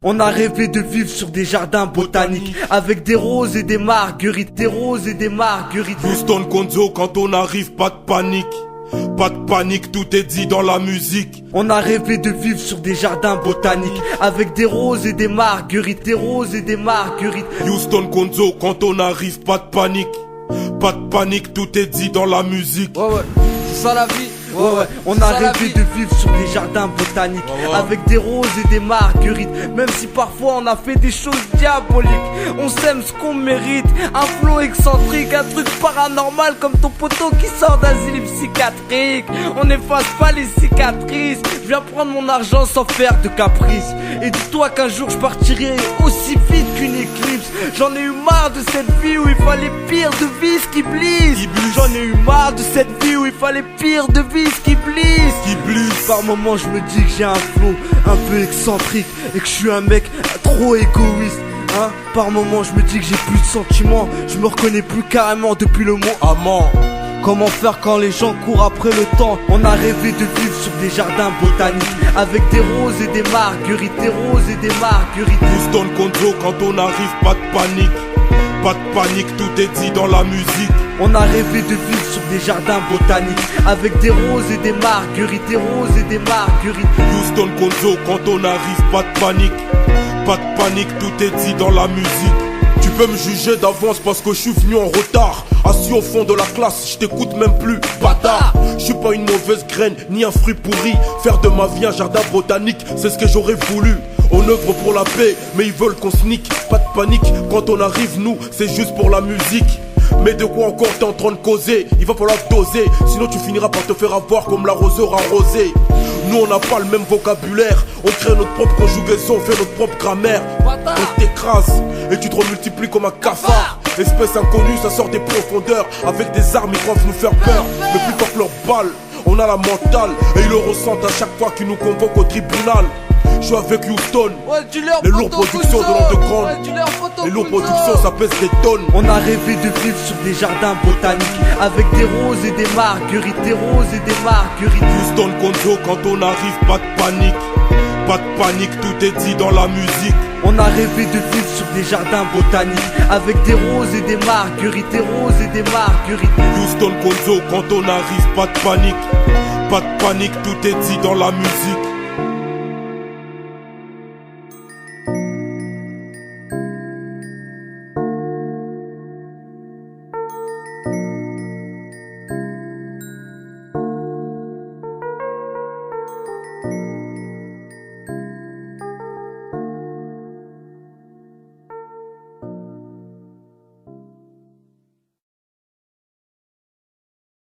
On a rêvé de vivre sur des jardins botaniques, avec des roses et des marguerites, des roses et des marguerites. Houston Gonzo, quand on arrive, pas de panique. Pas de panique, tout est dit dans la musique. On a rêvé de vivre sur des jardins botaniques, avec des roses et des marguerites, des roses et des marguerites. Houston Gonzo, quand on arrive, pas de panique. Pas de panique, tout est dit dans la musique. Ouais, c'est ça la vie. Ouais, on a rêvé de vivre sur des jardins botaniques, avec des roses et des marguerites. Même si parfois on a fait des choses diaboliques, on s'aime ce qu'on mérite. Un flow excentrique, un truc paranormal comme ton poteau qui sort d'asile psychiatrique. On n'efface pas les cicatrices. Je viens prendre mon argent sans faire de caprice. Et dis-toi qu'un jour je partirai aussi vite qu'une éclipse. J'en ai eu marre de cette vie où il fallait pire de vis qui blisse. J'en ai eu marre de cette vie où il fallait pire de vis qui blisse. Par moments je me dis que j'ai un flow un peu excentrique et que je suis un mec trop égoïste, hein. Par moments je me dis que j'ai plus de sentiments, je me reconnais plus carrément depuis le mot amant. Comment faire quand les gens courent après le temps? On a rêvé de vivre sur des jardins botaniques, avec des roses et des marguerites, des roses et des marguerites. Houston Gonzo, quand on arrive, pas de panique. Pas de panique, tout est dit dans la musique. On a rêvé de vivre sur des jardins botaniques, avec des roses et des marguerites, des roses et des marguerites. Houston Gonzo, quand on arrive, pas de panique. Pas de panique, tout est dit dans la musique. Tu peux me juger d'avance parce que je suis venu en retard. Assis au fond de la classe, je t'écoute même plus, bâtard. Je suis pas une mauvaise graine, ni un fruit pourri. Faire de ma vie un jardin botanique, c'est ce que j'aurais voulu. On œuvre pour la paix, mais ils veulent qu'on sneak. Pas de panique, quand on arrive nous, c'est juste pour la musique. Mais de quoi encore t'es en train de causer? Il va falloir doser, sinon tu finiras par te faire avoir comme l'arroseur arrosé. Nous on n'a pas le même vocabulaire, on crée notre propre conjugaison, on fait notre propre grammaire. On t'écrase et tu te remultiplies comme un cafard. Espèce inconnue, ça sort des profondeurs. Avec des armes, ils croient nous faire peur, mais plus fort que leurs balles. On a la mentale et ils le ressentent à chaque fois qu'ils nous convoquent au tribunal. Je suis avec Houston, les lourdes productions de l'underground. Les lourdes productions, ça pèse des tonnes. On a rêvé de vivre sur des jardins botaniques, avec des roses et des marguerites, des roses et des marguerites. Houston Gonzo, quand on arrive, pas de panique. Pas de panique, tout est dit dans la musique. On a rêvé de vivre sur des jardins botaniques, avec des roses et des marguerites, des roses et des marguerites. Houston Gonzo, quand on arrive, pas de panique. Pas de panique, tout est dit dans la musique.